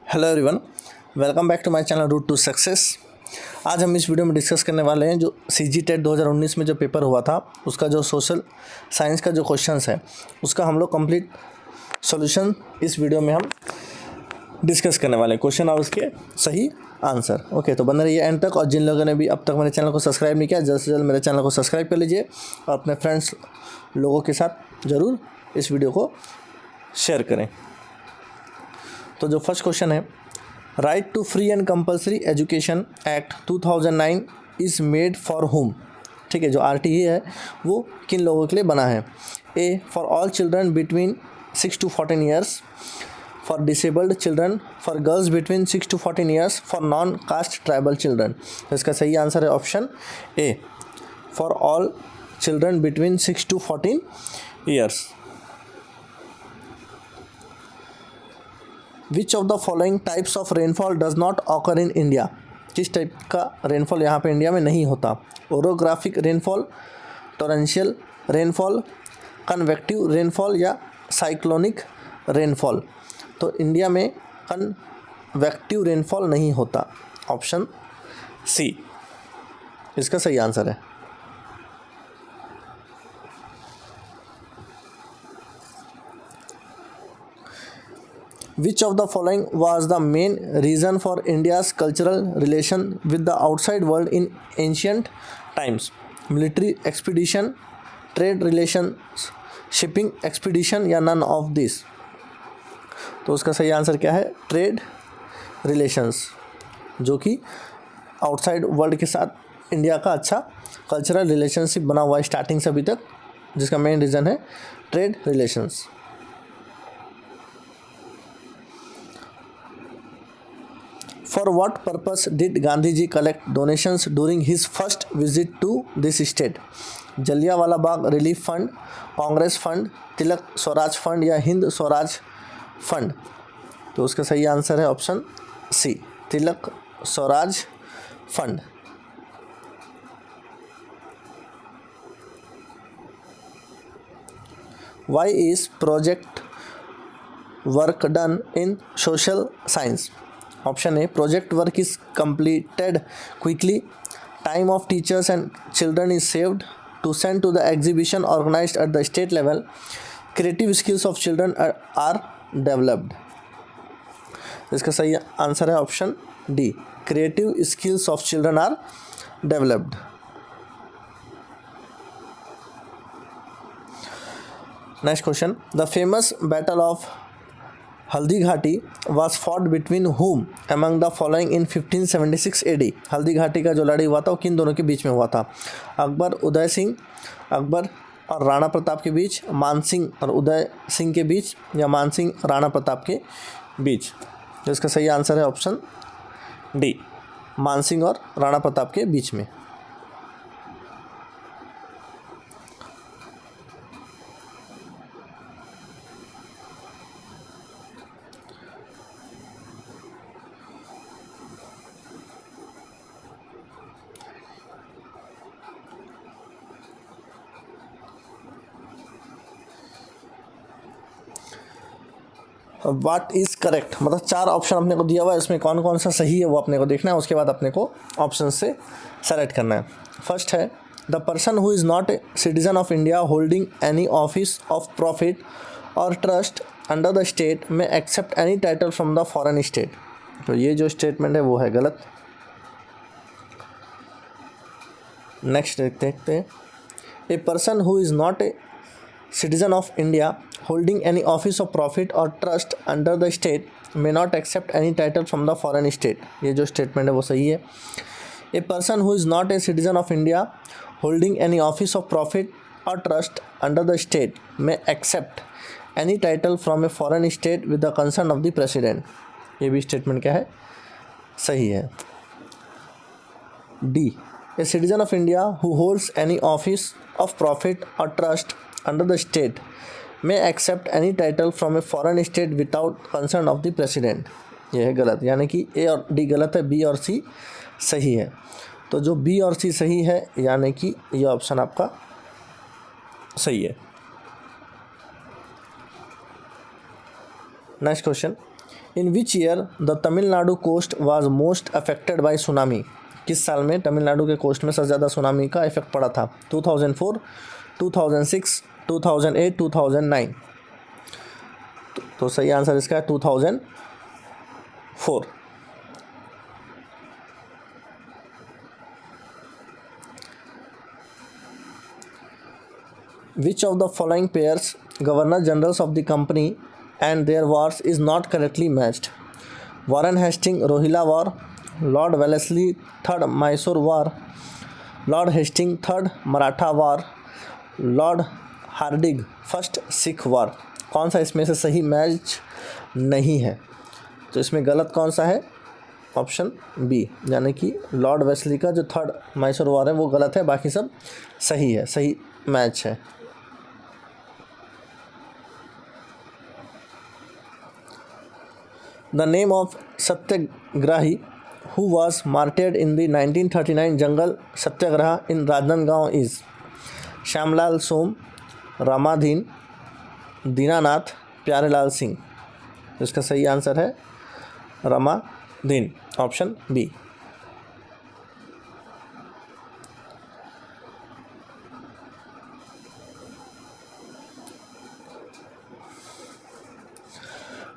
Hello everyone, welcome back to my channel route to success. आज हम इस video में डिस्कस करने वाले हैं जो सीजी टेट 2019 में जो पेपर हुआ था उसका जो सोशल साइंस का जो क्वेश्चंस है उसका हम लोग कंप्लीट सॉल्यूशन इस वीडियो में हम डिस्कस करने वाले हैं, क्वेश्चन और उसके सही आंसर। ओके, तो बने रहिए एंड तक। और जिन लोगों ने भी अब तक मेरे चैनल को सब्सक्राइब नहीं किया, जल्द से जल्द मेरे चैनल को सब्सक्राइब कर लीजिए और अपने फ्रेंड्स लोगों के साथ ज़रूर इस वीडियो को शेयर करें। तो जो फर्स्ट क्वेश्चन है, right to free and compulsory education act 2009 is made for whom. ठीक है, जो आरटीई है वो किन लोगों के लिए बना है? A for all children between 6 to 14 years, for disabled children, for girls between 6 to 14 years, for non cast tribal children. तो इसका सही आंसर है option A, for all children between 6 to 14 years. Which of the following types of rainfall does not occur in India? किस type का rainfall यहाँ पे India में नहीं होता? Orographic rainfall, torrential rainfall, convective rainfall या साइक्लोनिक रेनफॉल। तो India में कन्वेक्टिव रेनफॉल नहीं होता, ऑप्शन सी इसका सही आंसर है। Which of the following was the main reason for India's cultural relation with the outside world in ancient times? Military expedition, trade relations, shipping expedition या none of this? तो उसका सही answer क्या है? Trade relations, जो कि outside world के साथ इंडिया का अच्छा कल्चरल रिलेशनशिप बना हुआ है स्टार्टिंग से अभी तक, जिसका मेन रीज़न है trade relations. For what purpose did Gandhi ji collect donations during his first visit to this state? Jallianwala Bagh relief fund, Congress fund, Tilak Swaraj fund या हिंद स्वराज फंड? तो उसका सही आंसर है option C, Tilak Swaraj fund. Why is project work done in social science? Option A, project work is completed quickly, time of teachers and children is saved, to send to the exhibition organized at the state level, creative skills of children are developed। इसका सही answer है option D, creative skills of children are developed. Next question, the famous battle of Haldi Ghati was fought between whom among the following in 1576 AD? Haldi Ghati का जो लड़ाई हुआ था वो किन दोनों के बीच में हुआ था? अकबर उदय सिंह, अकबर और राणा प्रताप के बीच, मानसिंह और उदय सिंह के बीच या मानसिंह राणा प्रताप के बीच? तो इसका सही आंसर है ऑप्शन डी, मानसिंह और राणा प्रताप के बीच में। वाट इज़ करेक्ट, मतलब 4 ऑप्शन अपने को दिया हुआ है, इसमें कौन कौन सा सही है वो अपने को देखना है, उसके बाद अपने को ऑप्शन से सेलेक्ट करना है। फर्स्ट है, the person who is not a citizen of India holding any office of profit और ट्रस्ट अंडर द स्टेट में accept any title from the foreign state. तो ये जो स्टेटमेंट है वो है गलत। नेक्स्ट देखते हैं, a person who is not A citizen of India holding any office of profit or trust under the state may not accept any title from the foreign state। ये जो स्टेटमेंट है वो सही है। A person who is not a citizen of India holding any office of profit or trust under the state may accept any title from a foreign state with the consent of the president। ये भी statement क्या है? सही है। D, a citizen of India who holds any office of profit or trust under the state may accept any title from a foreign state without consent of the president। यह है गलत, यानी कि ए और डी गलत है, बी और सी सही है। तो जो बी और सी सही है यानी कि ये ऑप्शन आपका सही है। Next question, in which year the Tamil Nadu coast was most affected by tsunami? किस साल में तमिलनाडु के कोस्ट में सबसे ज़्यादा सुनामी का इफेक्ट पड़ा था? 2004, 2006, 2008, 2009। तो सही आंसर इसका है 2004। Which of the following pairs Governor Generals of the company and their wars is not correctly matched? Warren Hastings Rohilla War, Lord Wellesley Third Mysore War, Lord Hastings Third Maratha War, Lord Hardinge First Sikh War। कौन सा इसमें से सही match नहीं है? तो इसमें गलत कौन सा है? ऑप्शन बी, यानी कि लॉर्ड वेस्ली का जो थर्ड मैसूर वॉर है वो गलत है, बाकी सब सही है, सही मैच है। The name of Satyagrahi who was martyred in the 1939 Jangal Satyagraha in Rajnandgaon is Shyamlal सोम, रामाधीन, दीनानाथ, प्यारेलाल सिंह। इसका सही आंसर है Ramadhin, option B.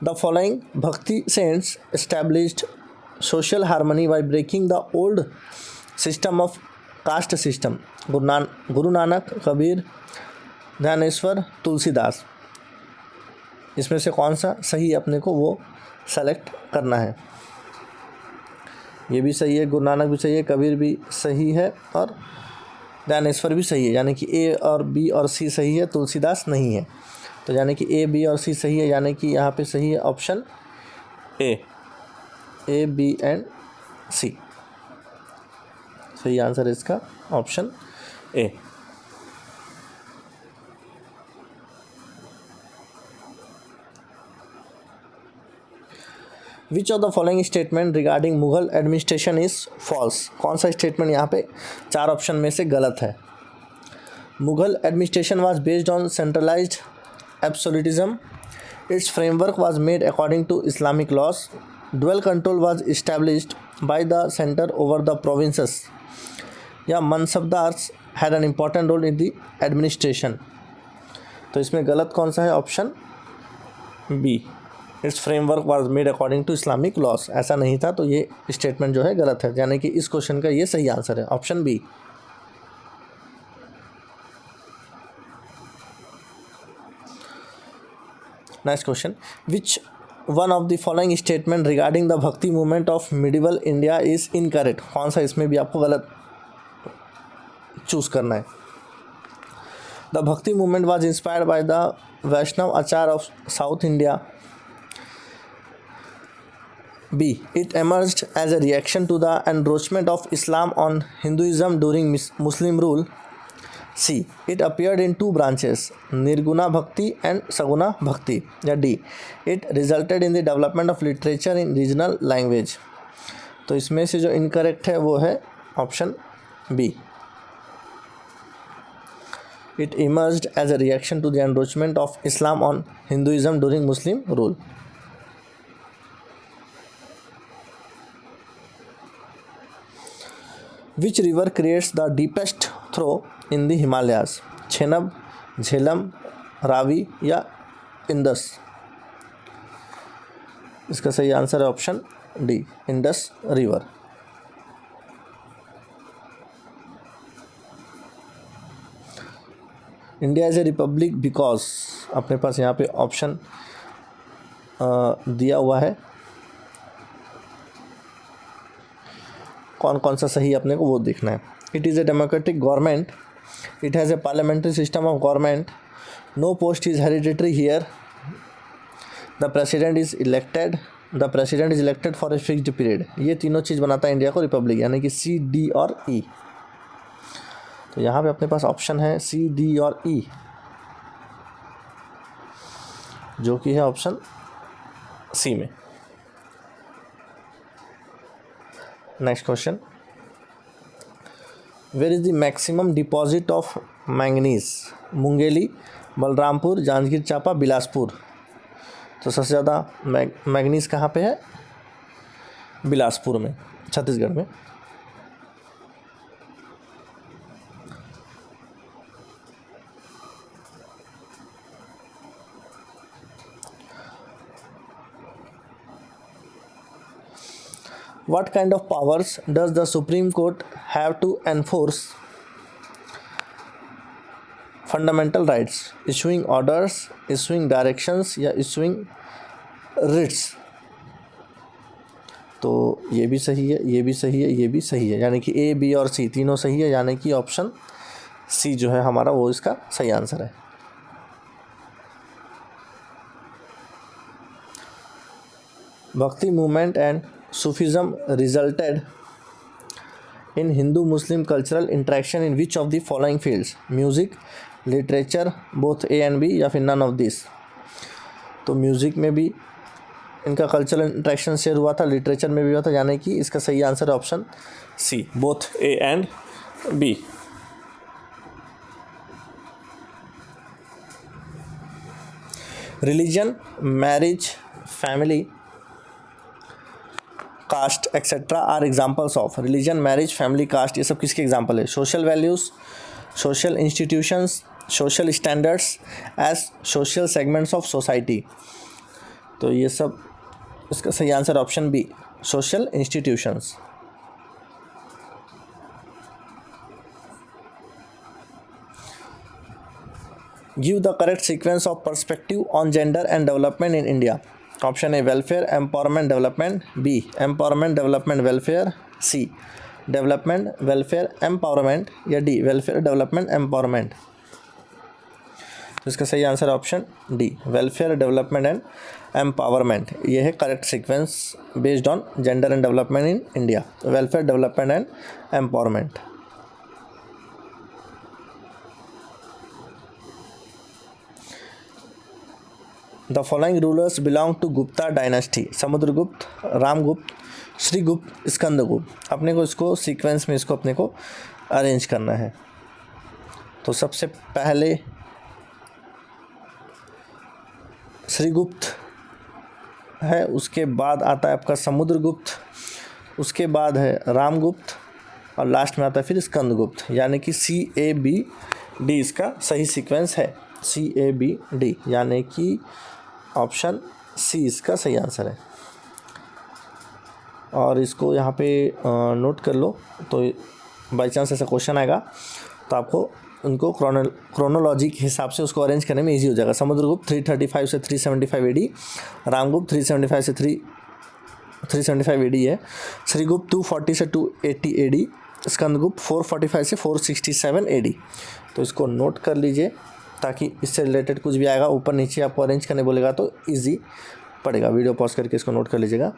The following Bhakti saints established social harmony by breaking the old system of caste system. Guru Nanak, Kabir, Dhyaneshwar, Tulsidas. इसमें से कौन सा सही अपने को वो सेलेक्ट करना है। ये भी सही है, गुरु नानक भी सही है, कबीर भी सही है और ध्यानेश्वर भी सही है, यानी कि ए और बी और सी सही है, तुलसीदास नहीं है। तो यानी कि ए बी और सी सही है, यानी कि यहाँ पे सही है option A B and C. सही आंसर है इसका option A. Which of the following statement regarding Mughal administration is false? कौन सा स्टेटमेंट यहाँ पे चार ऑप्शन में से गलत है? Mughal administration was based on centralised absolutism, its framework was made according to Islamic laws, dual control was established by the center over the provinces, या mansabdars had an important role in the administration। तो इसमें गलत कौन सा है? Option B, it's framework was made according to Islamic laws. ऐसा नहीं था, तो ये स्टेटमेंट जो है गलत है, यानी कि इस क्वेश्चन का ये सही आंसर है option B. Next question, which one of the following statement regarding the भक्ति movement of medieval India is incorrect? कौन सा इसमें भी आपको गलत चूज करना है? The भक्ति movement was inspired by the Vaishnav Achar of South India. B, it emerged as a reaction to the encroachment of Islam on Hinduism during Muslim rule. C, it appeared in two branches, Nirguna Bhakti and Saguna Bhakti. या D, it resulted in the development of literature in regional language। तो इसमें से जो incorrect है वो है option B, it emerged as a reaction to the encroachment of Islam on Hinduism during Muslim rule। Which river creates the deepest throw in the Himalayas? Chenab, Jhelum, Ravi या Indus? इसका सही आंसर है option D, Indus river. India is a Republic because, अपने पास यहाँ पे option दिया हुआ है, कौन कौन सा सही अपने को वो देखना है। It is a democratic government, it has a parliamentary system of government, no post is hereditary here, the president is elected for a fixed period. ये तीनों चीज़ बनाता है इंडिया को रिपब्लिक, यानी कि सी, डी और ई। तो यहाँ पे अपने पास ऑप्शन है सी, डी और ई, जो कि है ऑप्शन सी में। Next question, where is the maximum deposit of manganese? Mungeli, Balrampur, Janjgir Champa, Bilaspur. तो सबसे ज़्यादा मैग्नीज कहाँ पे है? बिलासपुर में, छत्तीसगढ़ में। What kind of powers does the Supreme Court have to enforce fundamental rights? Issuing orders, issuing directions या issuing writs? तो ये भी सही है, ये भी सही है, ये भी सही है, यानी कि ए, बी और सी तीनों सही है, यानी कि ऑप्शन सी जो है हमारा वो इसका सही आंसर है। Bhakti movement and sufism resulted in Hindu Muslim cultural interaction in which of the following fields? Music, literature, both A and B, या फिर नन ऑफ दिस? तो म्यूज़िक में भी इनका कल्चरल इंटरेक्शन शेयर हुआ था, लिटरेचर में भी हुआ था, यानी कि इसका सही आंसर है option C, both A and B. Religion, marriage, family, caste etcetera are examples of. Religion, marriage, family, caste, ये सब किसके एग्जाम्पल है? Social values, social institutions, social standards as social segments of society. तो ये सब इसका सही answer option B, social institutions. Give the correct sequence of perspective on gender and development in India. Option A welfare, empowerment, development, B empowerment, development, welfare, C development, welfare, empowerment, या D welfare, development, empowerment. तो इसका सही answer option D, welfare, development and empowerment. ये है correct sequence based on gender and development in India, welfare, development and empowerment. The following rulers belong to Gupta dynasty. Samudragupta, Ramgupta, Shrigupta, Skandagupta. अपने को इसको sequence में इसको अपने को अरेंज करना है। तो सबसे पहले श्रीगुप्त है, उसके बाद आता है आपका समुद्रगुप्त, उसके बाद है रामगुप्त, और लास्ट में आता है फिर स्कंदगुप्त, यानी कि सी ए बी डी इसका सही सीक्वेंस है। सी ए बी डी, यानी कि ऑप्शन सी इसका सही आंसर है। और इसको यहाँ पे नोट कर लो, तो बाई चांस ऐसा क्वेश्चन आएगा तो आपको उनको क्रोनोलॉजी के हिसाब से उसको अरेंज करने में इजी हो जाएगा। समुद्रगुप्त 335 से 375 एडी, रामगुप्त 375 से 375 एडी है, श्रीगुप्त 240 से 280 एडी, स्कंदगुप्त 445 से 467 एडी। तो इसको नोट कर लीजिए, ताकि इससे रिलेटेड कुछ भी आएगा ऊपर नीचे आपको अरेंज करने बोलेगा तो इजी पड़ेगा। वीडियो पॉज करके इसको नोट कर लीजिएगा।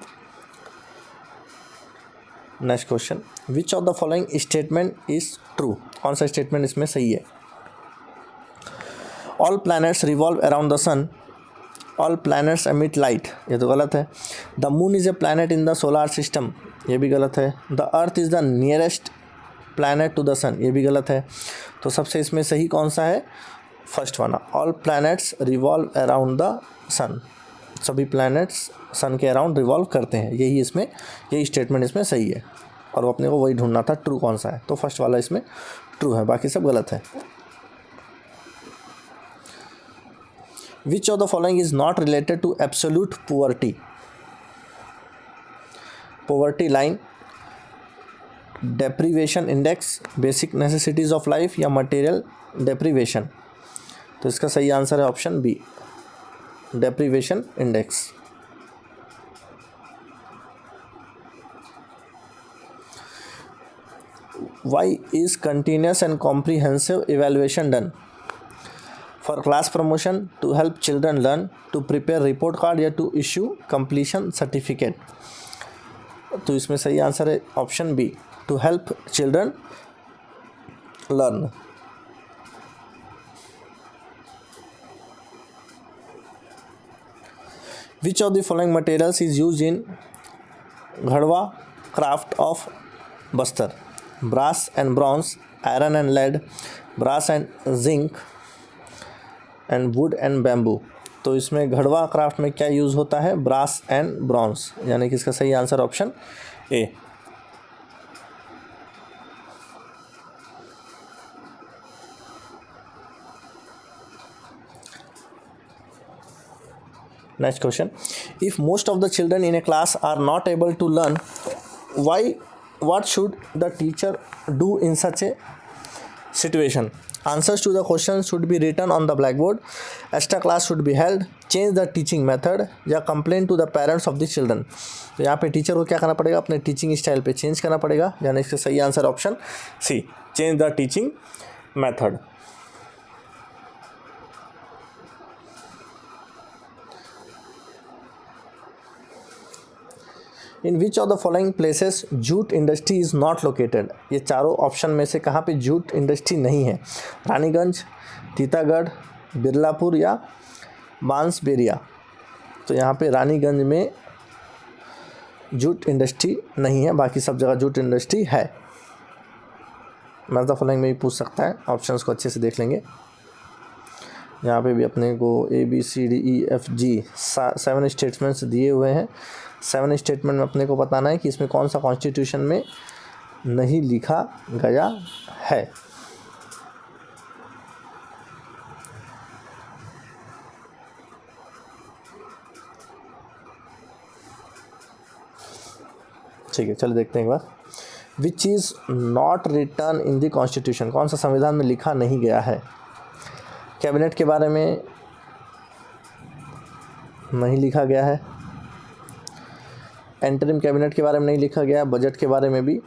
Next question, which of the following statement is true? कौन सा स्टेटमेंट इसमें सही है? All planets revolve around the sun, all planets emit light, ये तो गलत है। The moon is a planet in the solar system, ये भी गलत है। The earth is the nearest planet to the sun, ये भी गलत है। तो सबसे इसमें सही कौन सा है? फर्स्ट वाला, all planets revolve around the sun, सभी प्लैनेट्स सन के अराउंड रिवॉल्व करते हैं, यही स्टेटमेंट इसमें सही है। और वो अपने को वही ढूंढना था ट्रू कौन सा है, तो फर्स्ट वाला इसमें ट्रू है, बाकी सब गलत है। Which of the following is not related to absolute poverty? Poverty line, deprivation index, basic necessities of life, या मटेरियल डेप्रीवेशन। तो इसका सही आंसर है option B, deprivation index. Why is continuous and comprehensive evaluation done? For class promotion, to help children learn, to prepare report card, या to issue completion certificate? तो इसमें सही answer है option B, to help children learn। Which of the following materials is used in Ghadwa craft of Bastar? Brass and bronze, iron and lead, brass and zinc, and wood and bamboo। तो इसमें घड़वा craft में क्या use होता है? Brass and bronze, यानी कि इसका सही answer option A. Next question. If most of the children in a class are not able to learn, what should the teacher do in such a situation? Answers to the questions should be written on the blackboard, extra class should be held, change the teaching method या complain to the parents of the children. तो यहाँ पे teacher को क्या करना पड़ेगा? अपने teaching style पे चेंज करना पड़ेगा, यानी इसका सही answer option C, change the teaching method. In which of the following places jute industry is not located? ये चारों ऑप्शन में से कहाँ पे जूट इंडस्ट्री नहीं है? रानीगंज, तीतागढ़, बिरलापुर या बांसबेरिया। तो यहाँ पे रानीगंज में जूट इंडस्ट्री नहीं है, बाकी सब जगह जूट इंडस्ट्री है। मैच द फॉलोइंग में भी पूछ सकता है, ऑप्शंस को अच्छे से देख लेंगे। यहाँ पे भी अपने को ABCDEFG 7 स्टेटमेंट्स दिए हुए हैं। 7 स्टेटमेंट में अपने को बताना है कि इसमें कौन सा कॉन्स्टिट्यूशन में नहीं लिखा गया है। ठीक है, चलो देखते हैं एक बार। Which is not return in the constitution? कौन सा संविधान में लिखा नहीं गया है? कैबिनेट के बारे में नहीं लिखा गया है, इंटरिम कैबिनेट के बारे में नहीं लिखा गया, बजट के बारे में भी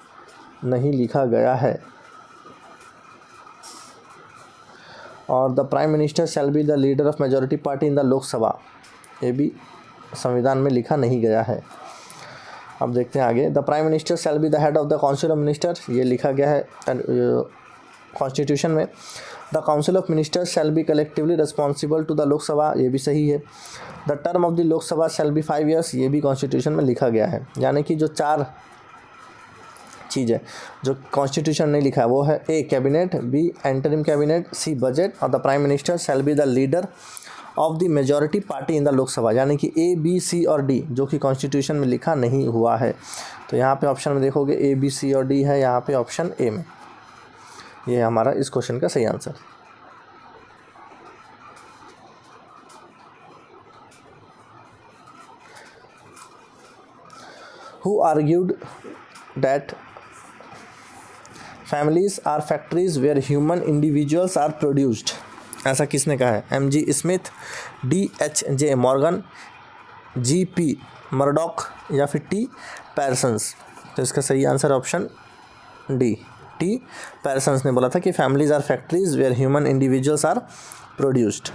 नहीं लिखा गया है, और the prime minister shall be the leader of majority party in the Lok Sabha, ये भी संविधान में लिखा नहीं गया है। अब देखते हैं आगे। The prime minister shall be the head of the council of minister, ये लिखा गया है कॉन्स्टिट्यूशन में। The council of minister shall be collectively responsible to the Lok Sabha, ये भी सही है। The term of the Lok Sabha shall be 5 years, ये भी कॉन्स्टिट्यूशन में लिखा गया है। यानी कि जो 4 चीज़ है जो कॉन्स्टिट्यूशन नहीं लिखा है वो है ए कैबिनेट, बी इंटरिम कैबिनेट, सी बजट, और the prime minister shall be the leader of the majority party in the Lok Sabha, यानी कि ए, बी, सी और डी जो कि कॉन्स्टिट्यूशन में लिखा नहीं हुआ है। तो यहाँ पे ऑप्शन में देखोगे ए, बी, सी और डी है, यहाँ पे ऑप्शन ए में ये हमारा इस क्वेश्चन का सही answer. Who argued that families are factories where human individuals are produced? ऐसा किसने कहा है? MG Smith, DHJ Morgan, GP Murdock या फिर T पैरसन्स। तो इसका सही answer option D, T Parsons ने बोला था कि families are factories where human individuals are produced.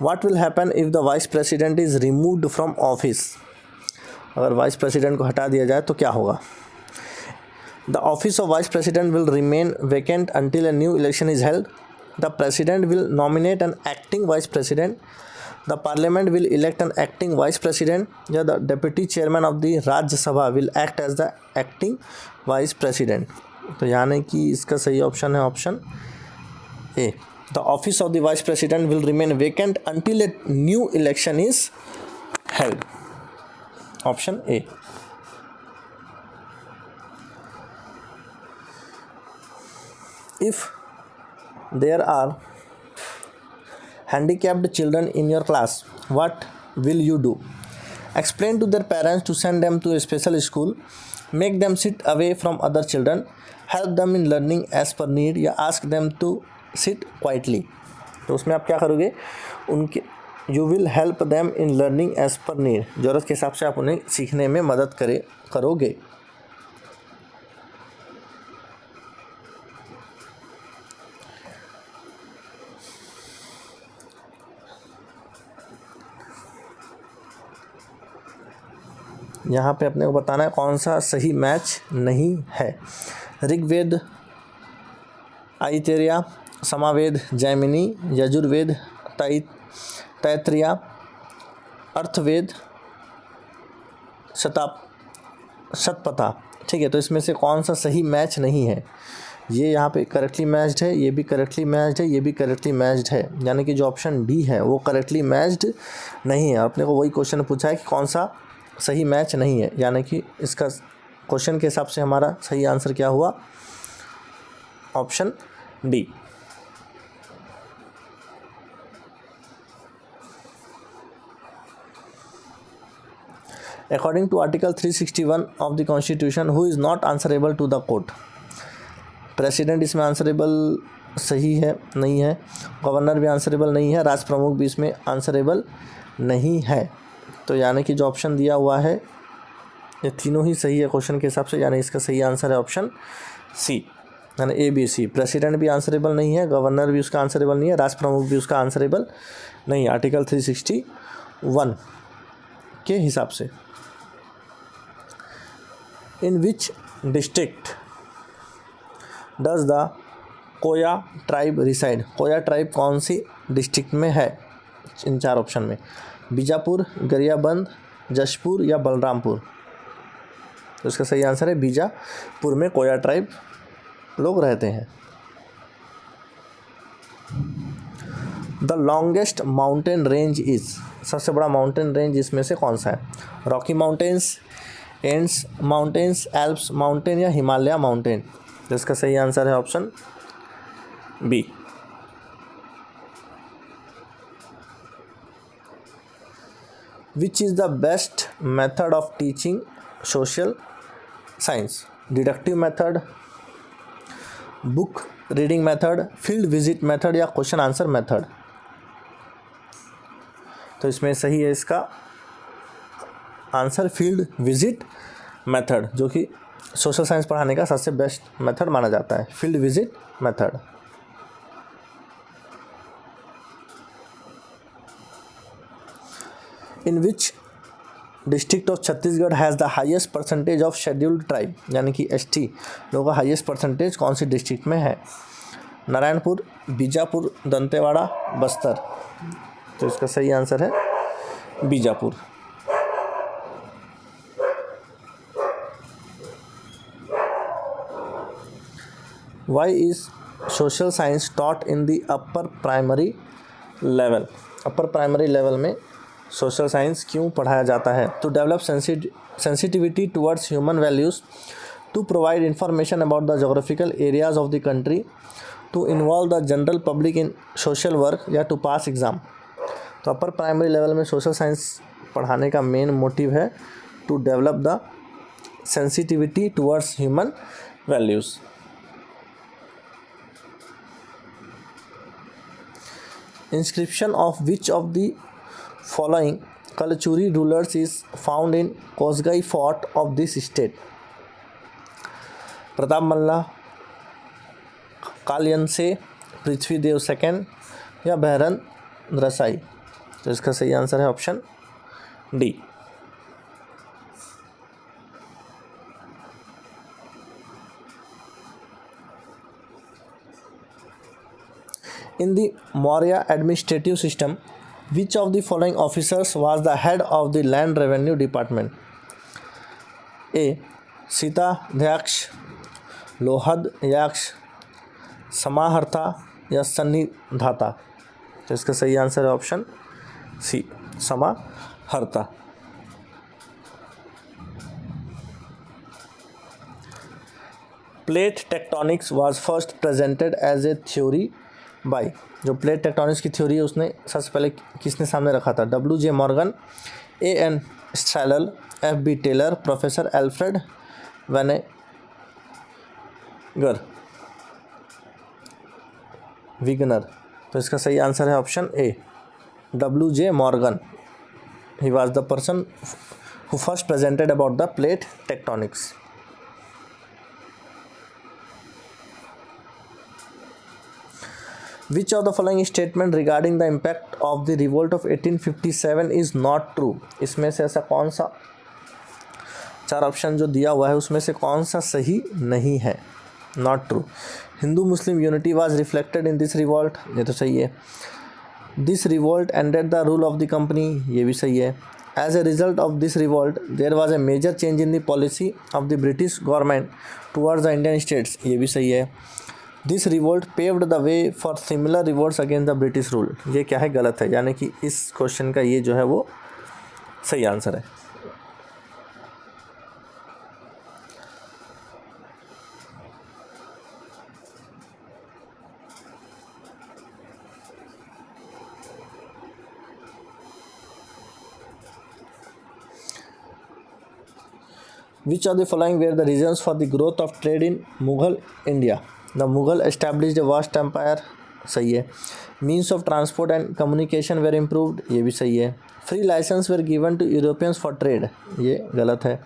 What will happen if the vice president is removed from office? अगर वाइस प्रेसिडेंट को हटा दिया जाए तो क्या होगा? The office of vice president will remain vacant until a new election is held. The president will nominate an acting vice president. The parliament will elect an acting vice president. या the deputy chairman of the Rajya Sabha will act as the acting vice president. तो यानी कि इसका सही option है option A. The office of the vice president will remain vacant until a new election is held. Option A. If there are handicapped children in your class, what will you do? Explain to their parents to send them to a special school, make them sit away from other children, help them in learning as per need, या ask them to sit quietly. तो उसमें आप क्या करोगे? उनके you will help them in learning as per need, ज़रूरत के हिसाब से आप उन्हें सीखने में मदद करोगे। यहाँ पे अपने को बताना है कौन सा सही मैच नहीं है। ऋग्वेद, आइतेरिया, समावेद, जैमिनी, यजुर्वेद, तैत्रिया, अर्थवेद, शतपथा। ठीक है, तो इसमें से कौन सा सही मैच नहीं है? ये यहाँ पे करेक्टली मैच्ड है, ये भी करेक्टली मैच्ड है, ये भी करेक्टली मैच्ड है, यानी कि जो ऑप्शन डी है वो करेक्टली मैच्ड नहीं है। अपने को वही क्वेश्चन पूछा है कि कौन सा सही मैच नहीं है, यानी कि इसका क्वेश्चन के हिसाब से हमारा सही आंसर क्या हुआ, option D. According to Article 361 of the Constitution, who is not answerable to the court? President इसमें आंसरेबल सही है, नहीं है, गवर्नर भी आंसरेबल नहीं है, राष्ट्र प्रमुख भी इसमें आंसरेबल नहीं है। तो यानी कि जो ऑप्शन दिया हुआ है ये तीनों ही सही है क्वेश्चन के हिसाब से, यानी इसका सही आंसर है ऑप्शन सी, यानी ए बी सी। प्रेसिडेंट भी आंसरेबल नहीं है, गवर्नर भी उसका आंसरेबल नहीं है, राष्ट्र प्रमुख भी उसका आंसरेबल नहीं है, आर्टिकल 361 के हिसाब से। In which district does the Koya tribe reside? Koya tribe कौन सी डिस्ट्रिक्ट में है? इन चार ऑप्शन में बीजापुर, गरियाबंद, जशपुर या बलरामपुर। तो इसका सही आंसर है बीजापुर में कोया ट्राइब लोग रहते हैं। The longest mountain range is? सबसे बड़ा माउंटेन रेंज इसमें से कौन सा है? Rocky mountains, Andes mountains, Alps mountain या हिमालय माउंटेन। जिसका सही आंसर है option B. Which is the best method of teaching social science? Deductive method, book reading method, field visit method या क्वेश्चन आंसर मेथड। तो इसमें सही है इसका आंसर फील्ड विजिट मेथड, जो कि सोशल साइंस पढ़ाने का सबसे बेस्ट मेथड माना जाता है, field visit method. In which district of Chhattisgarh has the highest percentage of scheduled tribe? यानी कि एसटी लोगों का हाईएस्ट परसेंटेज कौन सी डिस्ट्रिक्ट में है? नारायणपुर, बीजापुर, दंतेवाड़ा, बस्तर। तो इसका सही आंसर है Bijapur. Why is social science taught in the upper primary level? Upper primary level में सोशल साइंस क्यों पढ़ाया जाता है? To develop sensitivity towards human values, to provide information about the geographical areas of the country, to involve the general public in social work या to pass exam. तो upper primary level में social science पढ़ाने का main motive है to develop the sensitivity towards human values. Inscription of which of the following Kalachuri rulers is found in Kosgai Fort of this state? Pratap Malla, कालियनसे, Prithvideva second या बहरन रसाई। तो इसका सही आंसर है option D. In the Maurya administrative system, which of the following officers was the head of the land revenue department? A. सीताध्यक्ष, लोहदयाक्ष, समाहर्ता या सन्निधाता। तो इसका सही आंसर है ऑप्शन सी, समाहर्ता। Plate tectonics was first presented as a theory by? जो plate tectonics की theory है उसने सबसे पहले किसने सामने रखा था? W.J. Morgan, A.N. Strahler, F.B. Taylor, professor Alfred Wegener. तो इसका सही आंसर है option A, W.J. Morgan. He was the person who first presented about the plate tectonics. Which of the following statement regarding the impact of the revolt of 1857 is not true? इसमें से ऐसा कौन सा, चार option जो दिया हुआ है उसमें से कौन सा सही नहीं है? Not true. Hindu Muslim unity was reflected in this revolt, ये तो सही है। This revolt ended the rule of the company, ये भी सही है। As a result of this revolt, there was a major change in the policy of the British government towards the Indian states. ये भी सही है. This revolt paved the way for similar revolts against the British rule. ये क्या है, गलत है, यानी कि इस क्वेश्चन का ये जो है वो सही आंसर है. Which of the following were the reasons for the growth of trade in Mughal India? The Mughal established a vast empire. सही है. Means of transport and communication were improved. ये भी सही है. Free license were given to Europeans for trade. ये गलत है.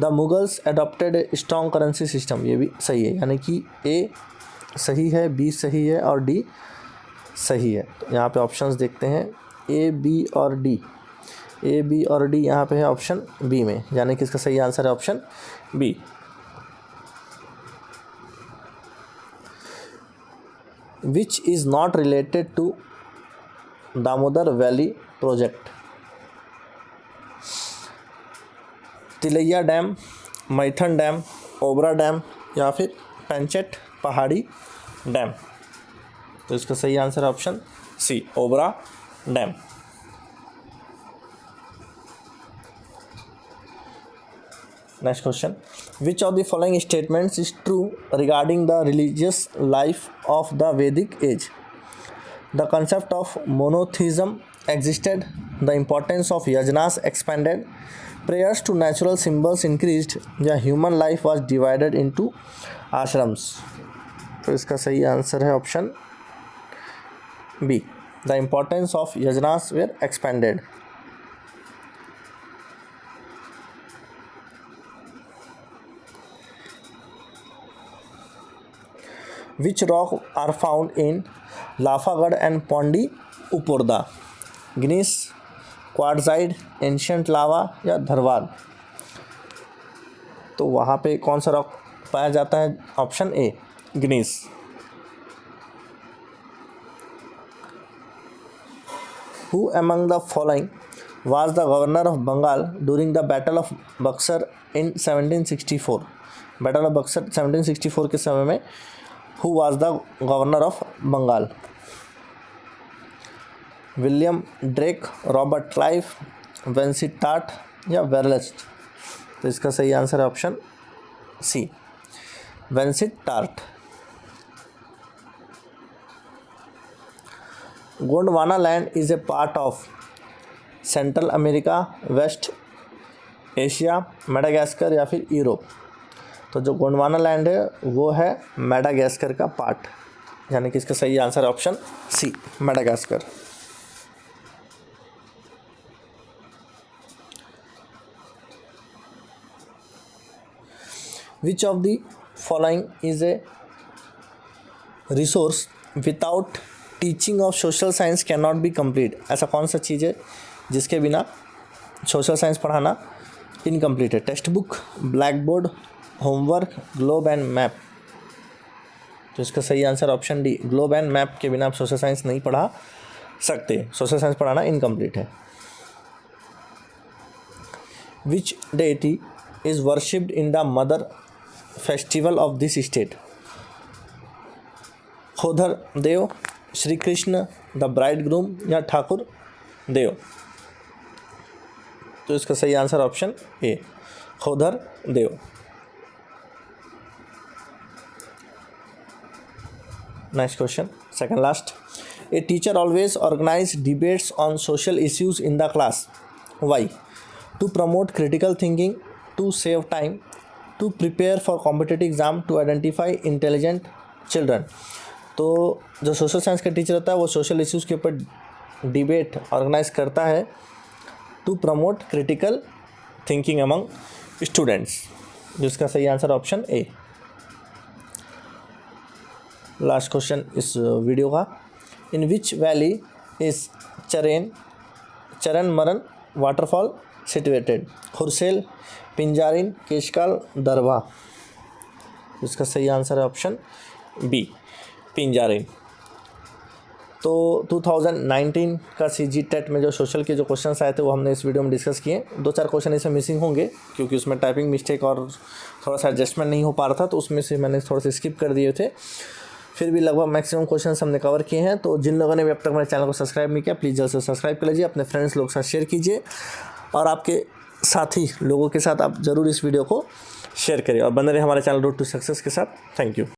The Mughals adopted a strong currency system. ये भी सही है, यानी कि A सही है, B सही है और D सही है. तो यहाँ पे ऑप्शंस देखते हैं, A, B और D. ए, बी और डी यहाँ पे है ऑप्शन बी में, यानी कि इसका सही आंसर है option B. Which is not related to Damodar valley project? Tilaiya dam, Maithon dam, Obra dam या फिर पेंचेट पहाड़ी डैम. तो इसका सही आंसर है option C, Obra dam. Next question. Which of the following statements is true regarding the religious life of the Vedic age? The concept of monotheism existed. The importance of yajnas expanded. Prayers to natural symbols increased. या human life was divided into ashrams. तो इसका सही answer है option B. The importance of yajnas were expanded. Which rock are found in Lafagad and Pondi Upurda? Gneiss, quartzite, ancient lava या धरवाद? तो वहाँ पे कौन सा रॉक पाया जाता है? Option A, gneiss. Who among the following was the governor of Bengal during the Battle of Buxar in 1764? Battle of Buxar 1764 के समय में Who was the governor of Bengal? William Drake, Robert Clive, Vansittart या Verelst? तो इसका सही answer है option C, Vansittart. Gondwana land is a part of Central America, West Asia, Madagascar या फिर यूरोप? तो जो गोंडवाना लैंड है वो है मेडागास्कर का पार्ट, यानी कि इसका सही आंसर है option C, Madagascar. Which of the following is a resource without teaching of social science can not be complete? ऐसा कौन सा चीज़ है जिसके बिना सोशल साइंस पढ़ाना इनकम्प्लीट है? Textbook, blackboard, homework, globe and map? तो इसका सही answer option D, globe and map के बिना आप सोशल साइंस नहीं पढ़ा सकते, सोशल साइंस पढ़ाना इनकम्प्लीट है. Which deity is worshipped in the mother festival of this state? Khodhar Dev, Shri Krishna, the bride groom या ठाकुर देव? तो इसका सही answer option A, Khodhar Dev. Next question, second last. A teacher always organizes debates on social issues in the class. Why? To promote critical thinking, to save time, to prepare for competitive exam, to identify intelligent children. तो जो social science का teacher होता है वो social issues के ऊपर debate organise करता है to promote critical thinking among students, जिसका सही answer option A. Last question इस वीडियो का. In which valley is Charre Marre waterfall situated? Khursel, Pinjarin, Keshkal, Darbha? इसका सही आंसर है ऑप्शन बी, पिंजारिन. तो 2019 का CG टेट में जो सोशल के जो क्वेश्चंस आए थे वो हमने इस वीडियो में डिस्कस किए। 2-4 क्वेश्चन इसमें मिसिंग होंगे क्योंकि उसमें टाइपिंग मिस्टेक और थोड़ा सा एडजस्टमेंट नहीं हो पा रहा था, तो उसमें से मैंने थोड़ा सा स्किप कर दिए थे। फिर भी लगभग मैक्सिमम क्वेश्चंस हमने कवर किए हैं। तो जिन लोगों ने भी अब तक मेरे चैनल को सब्सक्राइब नहीं किया, प्लीज़ जल्द से सब्सक्राइब कर लीजिए, अपने फ्रेंड्स लोग के साथ शेयर कीजिए और आपके साथी लोगों के साथ आप ज़रूर इस वीडियो को शेयर करिए और बने रहे हमारे चैनल रूट टू सक्सेस के साथ। Thank you.